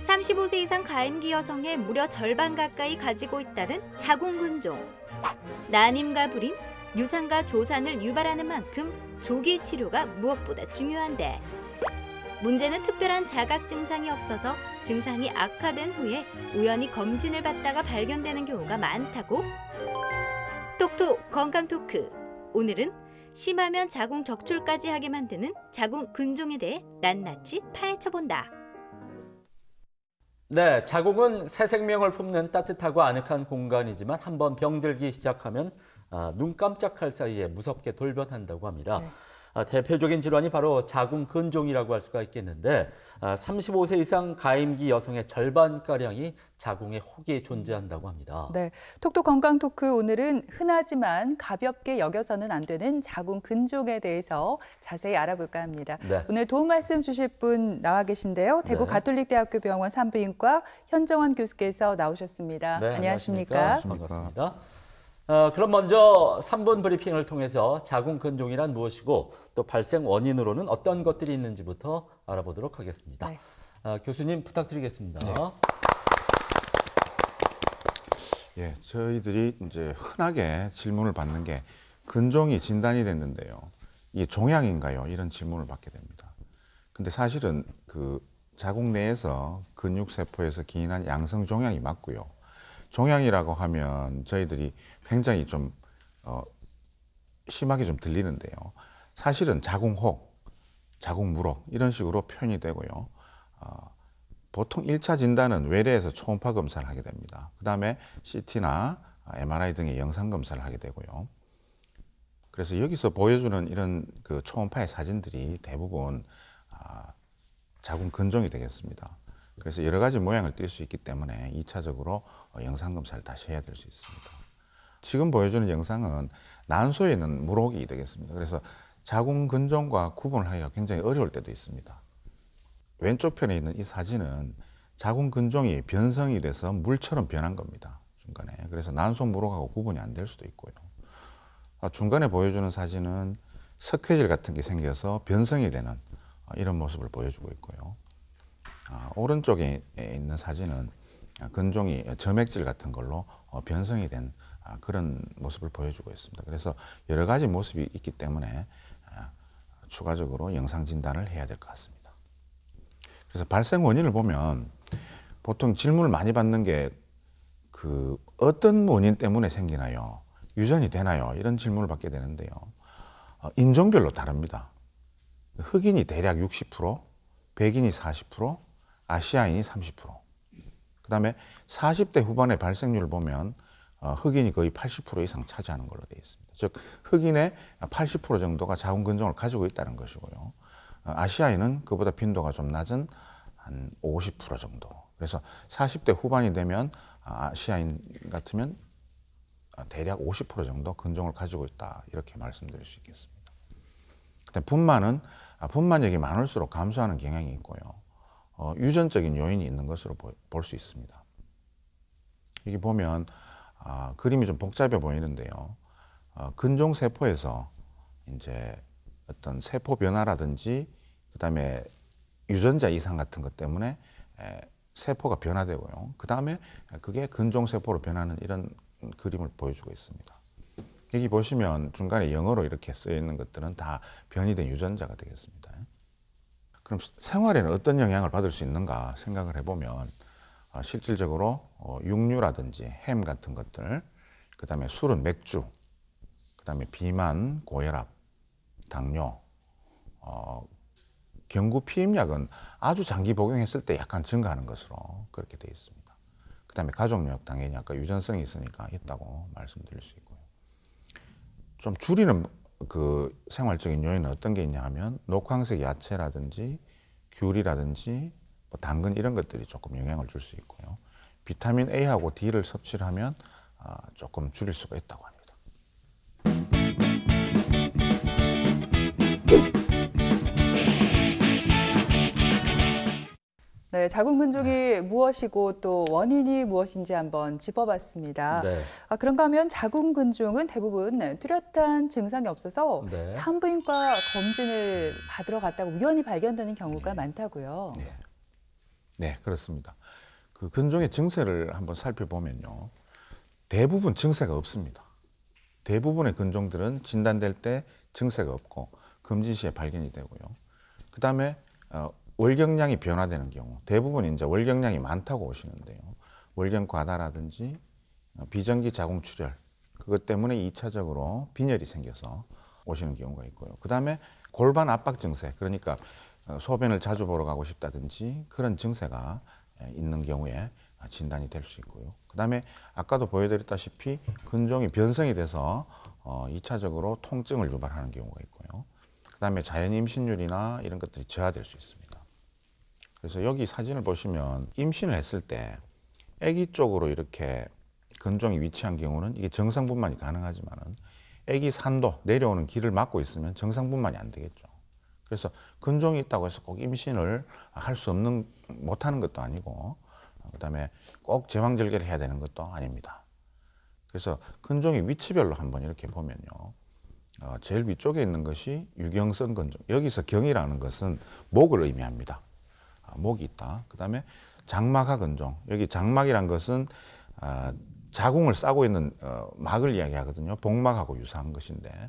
35세 이상 가임기 여성의 무려 절반 가까이 가지고 있다는 자궁근종. 난임과 불임, 유산과 조산을 유발하는 만큼 조기 치료가 무엇보다 중요한데, 문제는 특별한 자각 증상이 없어서 증상이 악화된 후에 우연히 검진을 받다가 발견되는 경우가 많다고? 톡톡 건강 토크. 오늘은 심하면 자궁 적출까지 하게 만드는 자궁 근종에 대해 낱낱이 파헤쳐본다. 네, 자궁은 새 생명을 품는 따뜻하고 아늑한 공간이지만 한번 병들기 시작하면 눈 깜짝할 사이에 무섭게 돌변한다고 합니다. 네. 대표적인 질환이 바로 자궁 근종이라고 할 수가 있겠는데 35세 이상 가임기 여성의 절반가량이 자궁에 혹이 존재한다고 합니다. 네, 톡톡 건강 토크 오늘은 흔하지만 가볍게 여겨서는 안 되는 자궁 근종에 대해서 자세히 알아볼까 합니다. 네. 오늘 도움 말씀 주실 분 나와 계신데요. 대구 네. 가톨릭대학교 병원 산부인과 현정원 교수께서 나오셨습니다. 네, 안녕하십니까? 반갑습니다. 그럼 먼저 3분 브리핑을 통해서 자궁 근종이란 무엇이고 또 발생 원인으로는 어떤 것들이 있는지부터 알아보도록 하겠습니다. 네. 교수님 부탁드리겠습니다. 네. 예, 저희들이 이제 흔하게 질문을 받는 게 근종이 진단이 됐는데요. 이게 종양인가요? 이런 질문을 받게 됩니다. 근데 사실은 그 자궁 내에서 근육세포에서 기인한 양성 종양이 맞고요. 종양이라고 하면 저희들이 굉장히 좀 심하게 좀 들리는데요. 사실은 자궁혹, 자궁무록 이런 식으로 표현이 되고요. 보통 1차 진단은 외래에서 초음파 검사를 하게 됩니다. 그 다음에 CT나 MRI 등의 영상 검사를 하게 되고요. 그래서 여기서 보여주는 이런 그 초음파의 사진들이 대부분 자궁 근종이 되겠습니다. 그래서 여러 가지 모양을 띌 수 있기 때문에 2차적으로 영상 검사를 다시 해야 될 수 있습니다. 지금 보여주는 영상은 난소에 있는 물혹이 되겠습니다. 그래서 자궁 근종과 구분을 하기가 굉장히 어려울 때도 있습니다. 왼쪽 편에 있는 이 사진은 자궁 근종이 변성이 돼서 물처럼 변한 겁니다. 중간에. 그래서 난소 물혹하고 구분이 안 될 수도 있고요. 중간에 보여주는 사진은 석회질 같은 게 생겨서 변성이 되는 이런 모습을 보여주고 있고요. 오른쪽에 있는 사진은 근종이 점액질 같은 걸로 변성이 된 그런 모습을 보여주고 있습니다. 그래서 여러 가지 모습이 있기 때문에 추가적으로 영상 진단을 해야 될 것 같습니다. 그래서 발생 원인을 보면 보통 질문을 많이 받는 게 그 어떤 원인 때문에 생기나요? 유전이 되나요? 이런 질문을 받게 되는데요. 인종별로 다릅니다. 흑인이 대략 60%, 백인이 40%, 아시아인이 30%. 그 다음에 40대 후반의 발생률을 보면 흑인이 거의 80% 이상 차지하는 걸로 되어 있습니다. 즉 흑인의 80% 정도가 자궁 근종을 가지고 있다는 것이고요. 아시아인은 그보다 빈도가 좀 낮은 한 50% 정도. 그래서 40대 후반이 되면 아시아인 같으면 대략 50% 정도 근종을 가지고 있다. 이렇게 말씀드릴 수 있겠습니다. 그다음 분만력이 많을수록 감소하는 경향이 있고요. 유전적인 요인이 있는 것으로 볼 수 있습니다. 여기 보면 그림이 좀 복잡해 보이는데요. 근종 세포에서 이제 어떤 세포 변화라든지 그다음에 유전자 이상 같은 것 때문에 세포가 변화되고요. 그다음에 그게 근종 세포로 변하는 이런 그림을 보여주고 있습니다. 여기 보시면 중간에 영어로 이렇게 쓰여 있는 것들은 다 변이된 유전자가 되겠습니다. 그럼 생활에는 어떤 영향을 받을 수 있는가 생각을 해보면 실질적으로 육류라든지 햄 같은 것들, 그 다음에 술은 맥주, 그 다음에 비만, 고혈압, 당뇨, 경구 피임약은 아주 장기 복용했을 때 약간 증가하는 것으로 그렇게 되어 있습니다. 그 다음에 가족력 당연히 아까 유전성이 있으니까 있다고 말씀드릴 수 있고요. 좀 줄이는 그 생활적인 요인은 어떤 게 있냐 하면 녹황색 야채라든지 귤이라든지 뭐 당근 이런 것들이 조금 영향을 줄 수 있고요. 비타민 A하고 D를 섭취를 하면 조금 줄일 수가 있다고 합니다. 네, 자궁 근종이 무엇이고 또 원인이 무엇인지 한번 짚어봤습니다. 네. 그런가 하면 자궁 근종은 대부분 뚜렷한 증상이 없어서 네. 산부인과 검진을 받으러 갔다가 우연히 발견되는 경우가 많다고요. 네. 네, 그렇습니다. 그 근종의 증세를 한번 살펴보면요. 대부분 증세가 없습니다. 대부분의 근종들은 진단될 때 증세가 없고 금진 시에 발견이 되고요. 그 다음에 월경량이 변화되는 경우, 대부분 이제 월경량이 많다고 오시는데요. 월경 과다라든지 비정기 자궁 출혈, 그것 때문에 2차적으로 빈혈이 생겨서 오시는 경우가 있고요. 그 다음에 골반 압박 증세, 그러니까 소변을 자주 보러 가고 싶다든지 그런 증세가 있는 경우에 진단이 될 수 있고요. 그 다음에 아까도 보여드렸다시피 근종이 변성이 돼서 2차적으로 통증을 유발하는 경우가 있고요. 그 다음에 자연 임신율이나 이런 것들이 저하될 수 있습니다. 그래서 여기 사진을 보시면 임신을 했을 때 아기 쪽으로 이렇게 근종이 위치한 경우는 이게 정상분만이 가능하지만은 아기 산도 내려오는 길을 막고 있으면 정상분만이 안 되겠죠. 그래서 근종이 있다고 해서 꼭 임신을 할 수 없는, 못하는 것도 아니고, 그 다음에 꼭 제왕절개를 해야 되는 것도 아닙니다. 그래서 근종의 위치별로 한번 이렇게 보면요. 제일 위쪽에 있는 것이 유경성 근종. 여기서 경이라는 것은 목을 의미합니다. 목이 있다. 그 다음에 장막하 근종. 여기 장막이란 것은 자궁을 싸고 있는 막을 이야기하거든요. 복막하고 유사한 것인데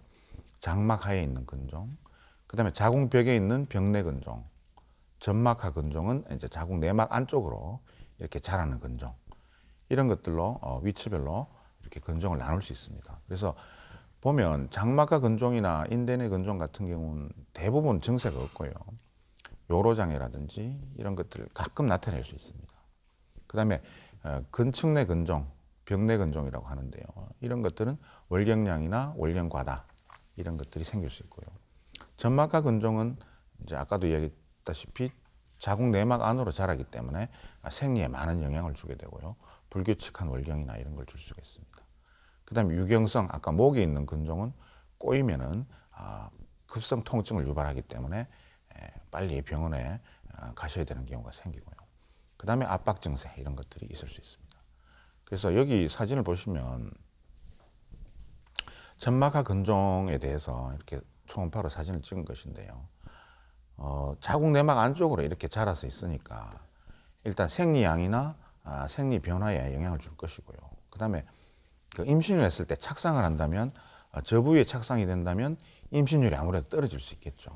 장막하에 있는 근종. 그 다음에 자궁벽에 있는 병내 근종. 점막하 근종은 이제 자궁 내막 안쪽으로 이렇게 자라는 근종. 이런 것들로 위치별로 이렇게 근종을 나눌 수 있습니다. 그래서 보면 장막하 근종이나 인대내 근종 같은 경우는 대부분 증세가 없고요. 요로장애라든지 이런 것들을 가끔 나타낼 수 있습니다. 그 다음에 근층내 근종, 병내 근종이라고 하는데요. 이런 것들은 월경량이나 월경과다 이런 것들이 생길 수 있고요. 점막하 근종은 이제 아까도 이야기했다시피 자궁 내막 안으로 자라기 때문에 생리에 많은 영향을 주게 되고요. 불규칙한 월경이나 이런 걸 줄 수가 있습니다. 그 다음에 유경성, 아까 목에 있는 근종은 꼬이면은 급성 통증을 유발하기 때문에 빨리 병원에 가셔야 되는 경우가 생기고요. 그 다음에 압박 증세 이런 것들이 있을 수 있습니다. 그래서 여기 사진을 보시면 점막하 근종에 대해서 이렇게 초음파로 사진을 찍은 것인데요. 자궁 내막 안쪽으로 이렇게 자라서 있으니까 일단 생리양이나 생리 변화에 영향을 줄 것이고요. 그 다음에 그 임신을 했을 때 착상을 한다면 저 부위에 착상이 된다면 임신율이 아무래도 떨어질 수 있겠죠.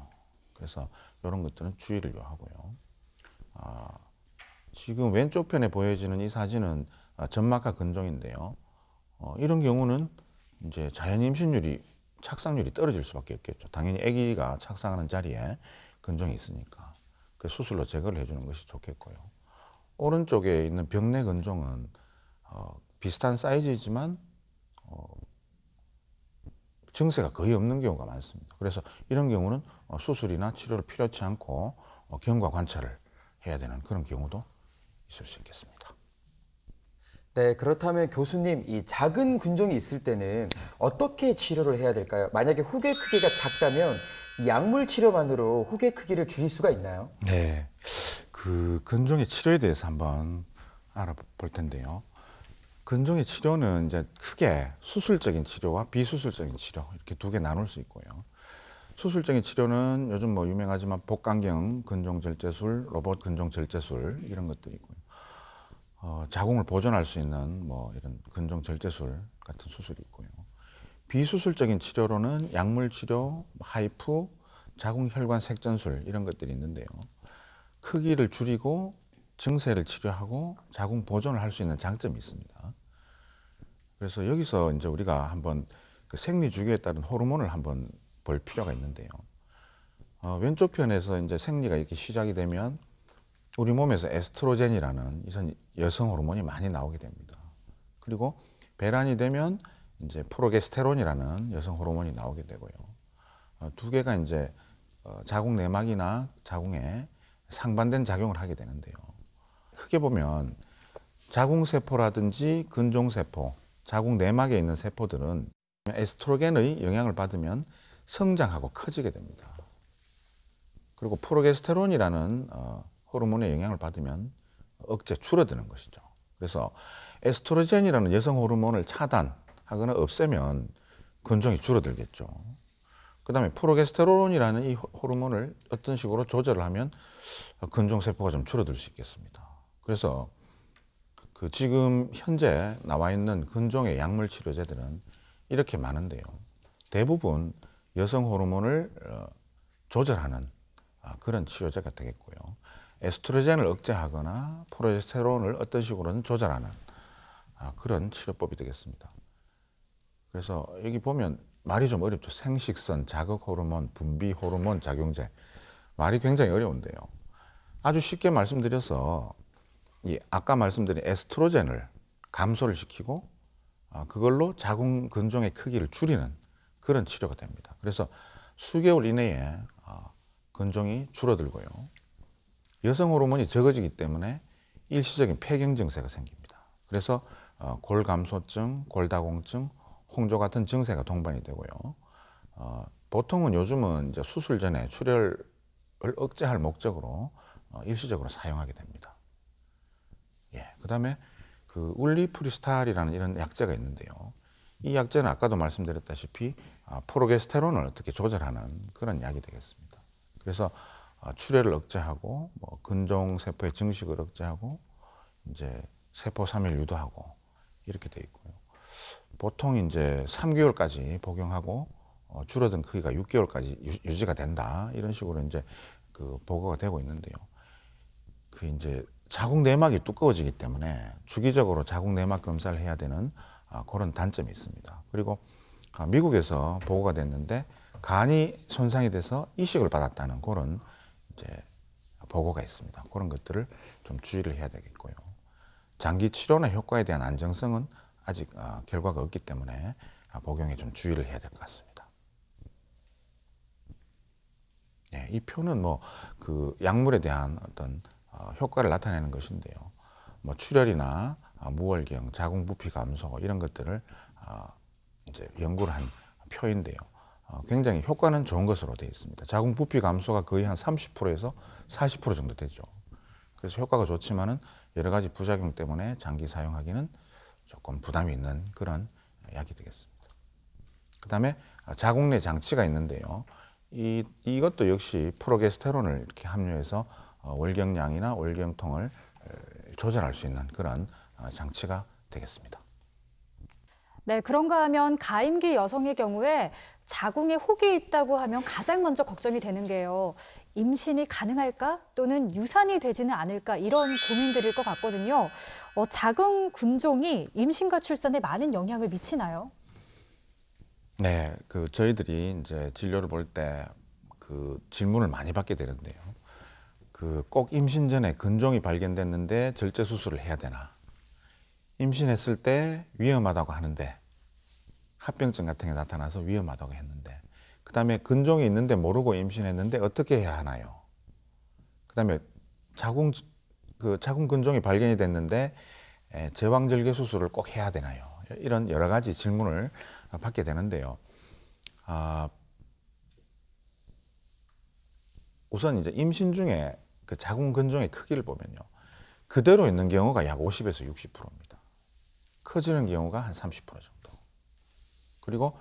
그래서 이런 것들은 주의를 요하고요. 지금 왼쪽 편에 보여지는 이 사진은 점막하 근종인데요. 이런 경우는 이제 자연 임신율이 착상률이 떨어질 수밖에 없겠죠. 당연히 아기가 착상하는 자리에 근종이 있으니까. 그래서 수술로 제거를 해주는 것이 좋겠고요. 오른쪽에 있는 병내 근종은 비슷한 사이즈이지만 증세가 거의 없는 경우가 많습니다. 그래서 이런 경우는 수술이나 치료를 필요치 않고 경과 관찰을 해야 되는 그런 경우도 있을 수 있겠습니다. 네, 그렇다면 교수님, 이 작은 근종이 있을 때는 어떻게 치료를 해야 될까요? 만약에 혹의 크기가 작다면 이 약물 치료만으로 혹의 크기를 줄일 수가 있나요? 네, 그 근종의 치료에 대해서 한번 알아볼 텐데요. 근종의 치료는 이제 크게 수술적인 치료와 비수술적인 치료 이렇게 두 개 나눌 수 있고요. 수술적인 치료는 요즘 뭐 유명하지만 복강경 근종 절제술, 로봇 근종 절제술 이런 것들이 있고요. 자궁을 보존할 수 있는 뭐 이런 근종 절제술 같은 수술이 있고요. 비수술적인 치료로는 약물 치료, 하이프, 자궁 혈관 색전술 이런 것들이 있는데요. 크기를 줄이고 증세를 치료하고 자궁 보존을 할 수 있는 장점이 있습니다. 그래서 여기서 이제 우리가 한번 그 생리 주기에 따른 호르몬을 한번 볼 필요가 있는데요. 왼쪽 편에서 이제 생리가 이렇게 시작이 되면 우리 몸에서 에스트로겐이라는 여성 호르몬이 많이 나오게 됩니다. 그리고 배란이 되면 이제 프로게스테론이라는 여성 호르몬이 나오게 되고요. 두 개가 이제 자궁 내막이나 자궁에 상반된 작용을 하게 되는데요. 크게 보면 자궁세포라든지 근종세포, 자궁 내막에 있는 세포들은 에스트로겐의 영향을 받으면 성장하고 커지게 됩니다. 그리고 프로게스테론이라는 호르몬의 영향을 받으면 억제 줄어드는 것이죠. 그래서 에스트로겐이라는 여성 호르몬을 차단하거나 없애면 근종이 줄어들겠죠. 그 다음에 프로게스테론이라는 이 호르몬을 어떤 식으로 조절을 하면 근종세포가 좀 줄어들 수 있겠습니다. 그래서 그 지금 현재 나와 있는 근종의 약물 치료제들은 이렇게 많은데요. 대부분 여성 호르몬을 조절하는 그런 치료제가 되겠고요. 에스트로겐을 억제하거나 프로제스테론을 어떤 식으로는 조절하는 그런 치료법이 되겠습니다. 그래서 여기 보면 말이 좀 어렵죠. 생식선, 자극 호르몬, 분비 호르몬 작용제. 말이 굉장히 어려운데요. 아주 쉽게 말씀드려서 아까 말씀드린 에스트로겐을 감소를 시키고 그걸로 자궁 근종의 크기를 줄이는 그런 치료가 됩니다. 그래서 수개월 이내에 근종이 줄어들고요. 여성 호르몬이 적어지기 때문에 일시적인 폐경 증세가 생깁니다. 그래서 골감소증, 골다공증, 홍조 같은 증세가 동반이 되고요. 보통은 요즘은 이제 수술 전에 출혈을 억제할 목적으로 일시적으로 사용하게 됩니다. 예, 그다음에 그 울리프리스탈이라는 이런 약제가 있는데요. 이 약제는 아까도 말씀드렸다시피 프로게스테론을 어떻게 조절하는 그런 약이 되겠습니다. 그래서 출혈을 억제하고 뭐 근종 세포의 증식을 억제하고 이제 세포 삼일 유도하고 이렇게 돼 있고요. 보통 이제 3개월까지 복용하고 줄어든 크기가 6개월까지 유지가 된다 이런 식으로 이제 그 보고가 되고 있는데요. 그 이제 자궁 내막이 두꺼워지기 때문에 주기적으로 자궁 내막 검사를 해야 되는 그런 단점이 있습니다. 그리고 미국에서 보고가 됐는데 간이 손상이 돼서 이식을 받았다는 그런 이제 보고가 있습니다. 그런 것들을 좀 주의를 해야 되겠고요. 장기 치료나 효과에 대한 안정성은 아직 결과가 없기 때문에 복용에 좀 주의를 해야 될 것 같습니다. 네, 이 표는 뭐 그 약물에 대한 어떤 효과를 나타내는 것인데요. 뭐 출혈이나 무월경, 자궁 부피 감소 이런 것들을 이제 연구를 한 표인데요. 굉장히 효과는 좋은 것으로 되어 있습니다. 자궁 부피 감소가 거의 한 30%에서 40% 정도 되죠. 그래서 효과가 좋지만은 여러 가지 부작용 때문에 장기 사용하기는 조금 부담이 있는 그런 약이 되겠습니다. 그 다음에 자궁 내 장치가 있는데요. 이것도 역시 프로게스테론을 이렇게 함유해서 월경량이나 월경통을 조절할 수 있는 그런 장치가 되겠습니다. 네, 그런가 하면 가임기 여성의 경우에 자궁에 혹이 있다고 하면 가장 먼저 걱정이 되는 게요. 임신이 가능할까? 또는 유산이 되지는 않을까? 이런 고민들일 것 같거든요. 자궁 근종이 임신과 출산에 많은 영향을 미치나요? 네, 그 저희들이 이제 진료를 볼 때 그 질문을 많이 받게 되는데요. 그 꼭 임신 전에 근종이 발견됐는데 절제 수술을 해야 되나? 임신했을 때 위험하다고 하는데 합병증 같은 게 나타나서 위험하다고 했는데 그 다음에 근종이 있는데 모르고 임신했는데 어떻게 해야 하나요? 그 다음에 자궁 근종이 발견이 됐는데 제왕절개 수술을 꼭 해야 되나요? 이런 여러 가지 질문을 받게 되는데요. 우선 이제 임신 중에 그 자궁 근종의 크기를 보면요. 그대로 있는 경우가 약 50에서 60%입니다. 커지는 경우가 한 30% 정도. 그리고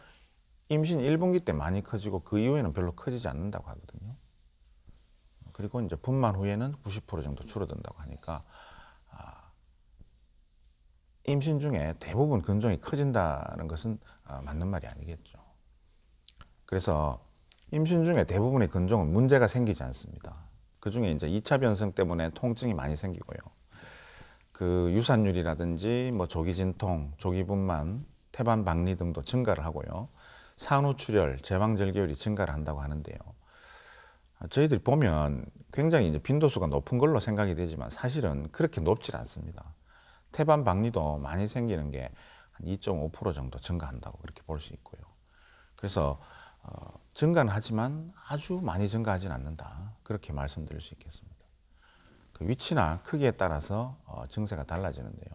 임신 1분기 때 많이 커지고 그 이후에는 별로 커지지 않는다고 하거든요. 그리고 이제 분만 후에는 90% 정도 줄어든다고 하니까 임신 중에 대부분 근종이 커진다는 것은 맞는 말이 아니겠죠. 그래서 임신 중에 대부분의 근종은 문제가 생기지 않습니다. 그 중에 이제 2차 변성 때문에 통증이 많이 생기고요. 그 유산율이라든지 뭐 조기진통, 조기분만, 태반 박리 등도 증가를 하고요. 산후출혈, 제왕절개율이 증가를 한다고 하는데요. 저희들이 보면 굉장히 이제 빈도수가 높은 걸로 생각이 되지만 사실은 그렇게 높질 않습니다. 태반 박리도 많이 생기는 게 한 2.5% 정도 증가한다고 그렇게 볼 수 있고요. 그래서 증가는 하지만 아주 많이 증가하지는 않는다. 그렇게 말씀드릴 수 있겠습니다. 그 위치나 크기에 따라서 증세가 달라지는데요.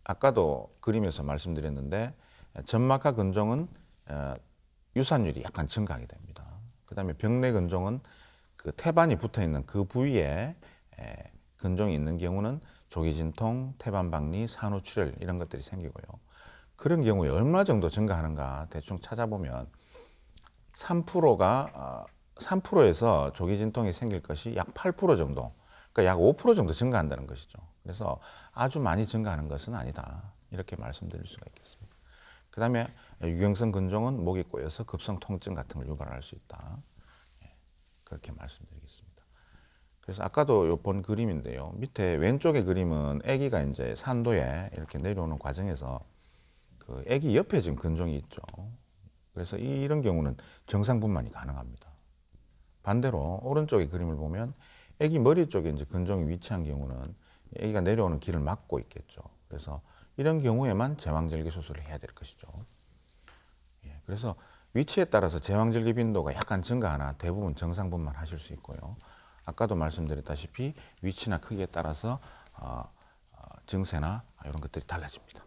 아까도 그림에서 말씀드렸는데 점막하 근종은 유산율이 약간 증가하게 됩니다. 그 다음에 병내 근종은 그 태반이 붙어 있는 그 부위에 근종이 있는 경우는 조기진통, 태반박리, 산후출혈 이런 것들이 생기고요. 그런 경우에 얼마 정도 증가하는가 대충 찾아보면 3%에서 조기진통이 생길 것이 약 8% 정도 그러니까 약 5% 정도 증가한다는 것이죠. 그래서 아주 많이 증가하는 것은 아니다. 이렇게 말씀드릴 수가 있겠습니다. 그 다음에 유경성 근종은 목이 꼬여서 급성 통증 같은 걸 유발할 수 있다. 그렇게 말씀드리겠습니다. 그래서 아까도 본 그림인데요. 밑에 왼쪽의 그림은 아기가 이제 산도에 이렇게 내려오는 과정에서 그 아기 옆에 지금 근종이 있죠. 그래서 이런 경우는 정상분만이 가능합니다. 반대로 오른쪽의 그림을 보면 아기 머리 쪽에 이제 근종이 위치한 경우는 아기가 내려오는 길을 막고 있겠죠. 그래서 이런 경우에만 제왕절개 수술을 해야 될 것이죠. 그래서 위치에 따라서 제왕절개 빈도가 약간 증가하나 대부분 정상분만 하실 수 있고요. 아까도 말씀드렸다시피 위치나 크기에 따라서 증세나 이런 것들이 달라집니다.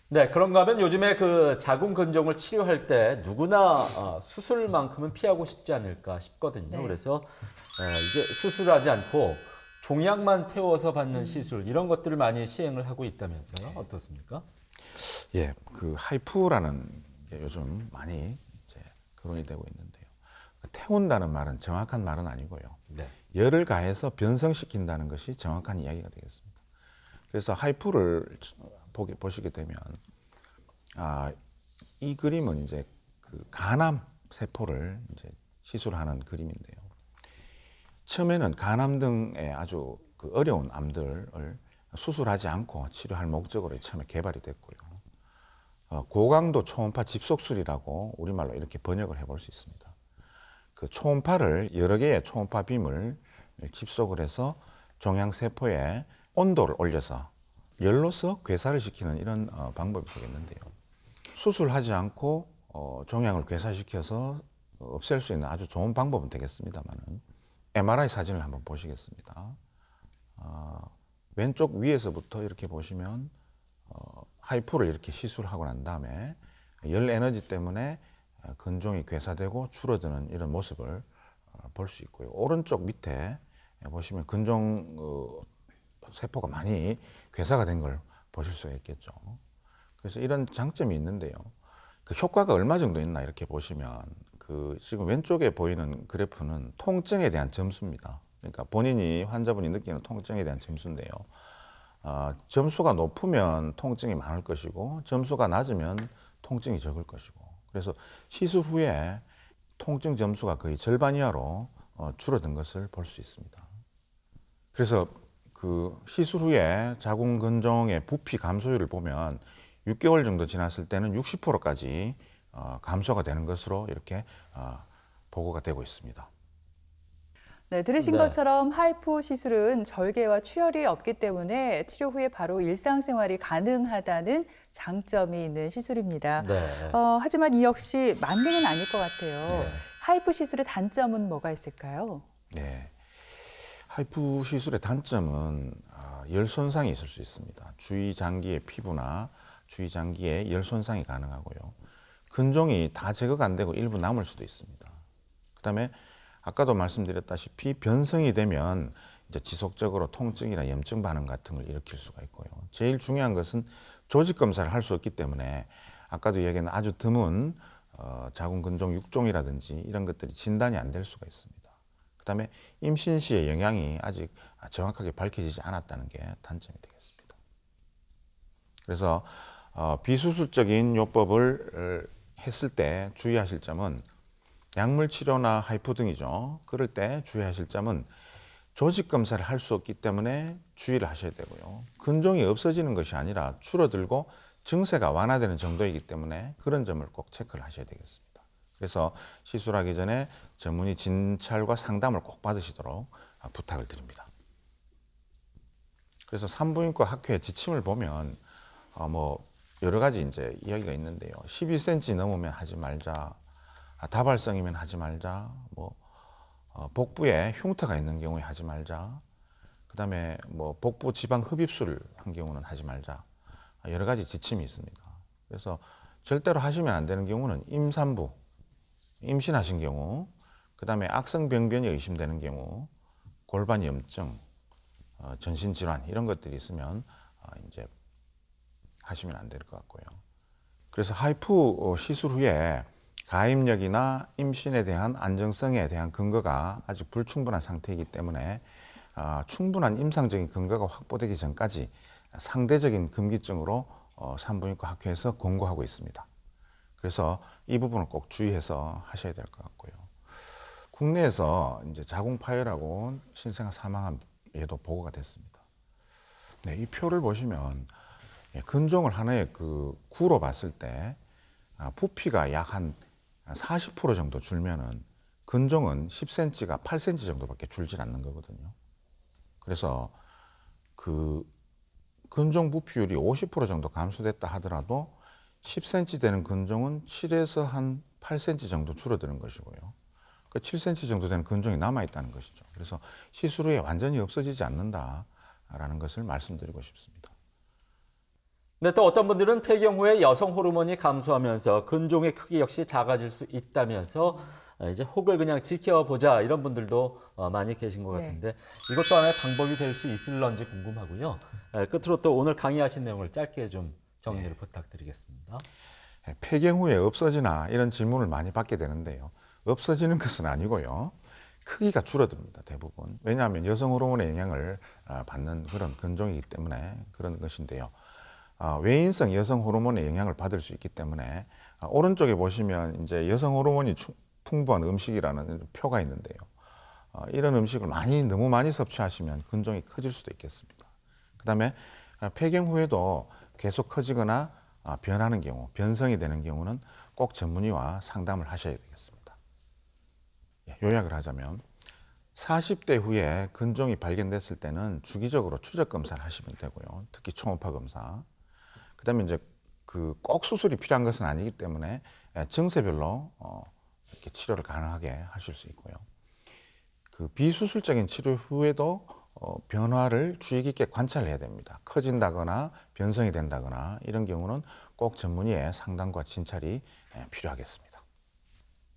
네, 그런가 하면 요즘에 그 자궁근종을 치료할 때 누구나 수술만큼은 피하고 싶지 않을까 싶거든요. 네. 그래서 이제 수술하지 않고 종약만 태워서 받는 시술 이런 것들을 많이 시행을 하고 있다면서요? 어떻습니까? 예, 그 하이프라는 게 요즘 많이 이제 거론이 되고 있는데요. 태운다는 말은 정확한 말은 아니고요. 네. 열을 가해서 변성시킨다는 것이 정확한 이야기가 되겠습니다. 그래서 하이프를 보시게 되면 이 그림은 이제 그 간암 세포를 이제 시술하는 그림인데요. 처음에는 간암 등의 아주 그 어려운 암들을 수술하지 않고 치료할 목적으로 처음에 개발이 됐고요. 고강도 초음파 집속술이라고 우리말로 이렇게 번역을 해볼 수 있습니다. 그 초음파를 여러 개의 초음파 빔을 집속을 해서 종양 세포의 온도를 올려서 열로서 괴사를 시키는 이런 방법이 되겠는데요. 수술하지 않고 종양을 괴사시켜서 없앨 수 있는 아주 좋은 방법은 되겠습니다만은 MRI 사진을 한번 보시겠습니다. 왼쪽 위에서부터 이렇게 보시면 하이프를 이렇게 시술하고 난 다음에 열 에너지 때문에 근종이 괴사되고 줄어드는 이런 모습을 볼 수 있고요. 오른쪽 밑에 보시면 근종 세포가 많이 괴사가 된 걸 보실 수가 있겠죠. 그래서 이런 장점이 있는데요. 그 효과가 얼마 정도 있나 이렇게 보시면 그 지금 왼쪽에 보이는 그래프는 통증에 대한 점수입니다. 그러니까 본인이 환자분이 느끼는 통증에 대한 점수인데요. 점수가 높으면 통증이 많을 것이고 점수가 낮으면 통증이 적을 것이고 그래서 시술 후에 통증 점수가 거의 절반 이하로 줄어든 것을 볼 수 있습니다. 그래서 그 시술 후에 자궁근종의 부피 감소율을 보면 6개월 정도 지났을 때는 60%까지 감소가 되는 것으로 이렇게 보고가 되고 있습니다. 네, 들으신 네. 것처럼 하이프 시술은 절개와 출혈이 없기 때문에 치료 후에 바로 일상생활이 가능하다는 장점이 있는 시술입니다. 네. 하지만 이 역시 만능은 아닐 것 같아요. 네. 하이프 시술의 단점은 뭐가 있을까요? 네. 하이프 시술의 단점은 열 손상이 있을 수 있습니다. 주위 장기의 피부나 주위 장기에 열 손상이 가능하고요. 근종이 다 제거가 안 되고 일부 남을 수도 있습니다. 그다음에 아까도 말씀드렸다시피 변성이 되면 이제 지속적으로 통증이나 염증 반응 같은 걸 일으킬 수가 있고요. 제일 중요한 것은 조직 검사를 할 수 없기 때문에 아까도 얘기한 아주 드문 자궁근종 6종이라든지 이런 것들이 진단이 안 될 수가 있습니다. 그다음에 임신 시의 영향이 아직 정확하게 밝혀지지 않았다는 게 단점이 되겠습니다. 그래서 비수술적인 요법을 했을 때 주의하실 점은 약물 치료나 하이프 등이죠. 그럴 때 주의하실 점은 조직 검사를 할 수 없기 때문에 주의를 하셔야 되고요. 근종이 없어지는 것이 아니라 줄어들고 증세가 완화되는 정도이기 때문에 그런 점을 꼭 체크를 하셔야 되겠습니다. 그래서 시술하기 전에 전문의 진찰과 상담을 꼭 받으시도록 부탁을 드립니다. 그래서 산부인과 학회 지침을 보면 뭐 여러 가지 이제 이야기가 있는데요. 12cm 넘으면 하지 말자, 다발성이면 하지 말자, 뭐 복부에 흉터가 있는 경우에 하지 말자, 그다음에 뭐 복부 지방 흡입술을 한 경우는 하지 말자, 여러 가지 지침이 있습니다. 그래서 절대로 하시면 안 되는 경우는 임산부, 임신하신 경우, 그다음에 악성병변이 의심되는 경우, 골반 염증, 전신 질환 이런 것들이 있으면 이제 하시면 안 될 것 같고요. 그래서 하이프 시술 후에 가임력이나 임신에 대한 안정성에 대한 근거가 아직 불충분한 상태이기 때문에 충분한 임상적인 근거가 확보되기 전까지 상대적인 금기증으로 산부인과 학회에서 권고하고 있습니다. 그래서 이 부분을 꼭 주의해서 하셔야 될 것 같고요. 국내에서 이제 자궁 파열하고 신생아 사망한 예도 보고가 됐습니다. 네, 이 표를 보시면 근종을 하나의 그 구로 봤을 때 부피가 약 한 40% 정도 줄면은 근종은 10cm가 8cm 정도밖에 줄질 않는 거거든요. 그래서 그 근종 부피율이 50% 정도 감소됐다 하더라도 10cm 되는 근종은 7에서 한 8cm 정도 줄어드는 것이고요. 그 7cm 정도 되는 근종이 남아있다는 것이죠. 그래서 시술 후에 완전히 없어지지 않는다라는 것을 말씀드리고 싶습니다. 근데 또 어떤 분들은 폐경 후에 여성 호르몬이 감소하면서 근종의 크기 역시 작아질 수 있다면서 이제 혹을 그냥 지켜보자 이런 분들도 많이 계신 것 같은데 이것도 하나의 방법이 될 수 있을런지 궁금하고요. 끝으로 또 오늘 강의하신 내용을 짧게 좀 정리를 부탁드리겠습니다. 폐경 후에 없어지나 이런 질문을 많이 받게 되는데요. 없어지는 것은 아니고요. 크기가 줄어듭니다, 대부분. 왜냐하면 여성 호르몬의 영향을 받는 그런 근종이기 때문에 그런 것인데요. 외인성 여성 호르몬의 영향을 받을 수 있기 때문에 오른쪽에 보시면 이제 여성 호르몬이 풍부한 음식이라는 표가 있는데요. 이런 음식을 너무 많이 섭취하시면 근종이 커질 수도 있겠습니다. 그다음에 폐경 후에도 계속 커지거나 변하는 경우, 변성이 되는 경우는 꼭 전문의와 상담을 하셔야 되겠습니다. 요약을 하자면 40대 후에 근종이 발견됐을 때는 주기적으로 추적 검사를 하시면 되고요. 특히 초음파 검사. 그다음에 이제 그 꼭 수술이 필요한 것은 아니기 때문에 증세별로 이렇게 치료를 가능하게 하실 수 있고요. 그 비수술적인 치료 후에도 변화를 주의 깊게 관찰을 해야 됩니다. 커진다거나 변성이 된다거나 이런 경우는 꼭 전문의의 상담과 진찰이 필요하겠습니다.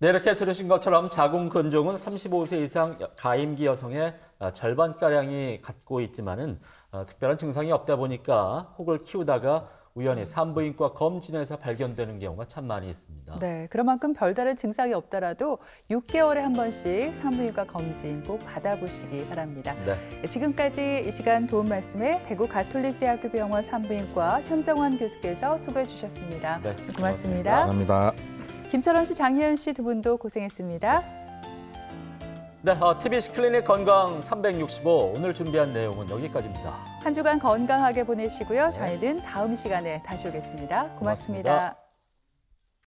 네, 이렇게 들으신 것처럼 자궁 근종은 35세 이상 가임기 여성의 절반가량이 갖고 있지만은 특별한 증상이 없다 보니까 혹을 키우다가 우연히 산부인과 검진에서 발견되는 경우가 참 많이 있습니다. 네, 그만큼 별다른 증상이 없더라도 6개월에 한 번씩 산부인과 검진 꼭 받아보시기 바랍니다. 네. 지금까지 이 시간 도움 말씀에 대구 가톨릭대학교 병원 산부인과 현정환 교수께서 수고해 주셨습니다. 네, 고맙습니다. 감사합니다. 김철원 씨, 장희연 씨 두 분도 고생했습니다. 네, TBC 클리닉 건강 365 오늘 준비한 내용은 여기까지입니다. 한 주간 건강하게 보내시고요. 저희는 다음 시간에 다시 오겠습니다. 고맙습니다.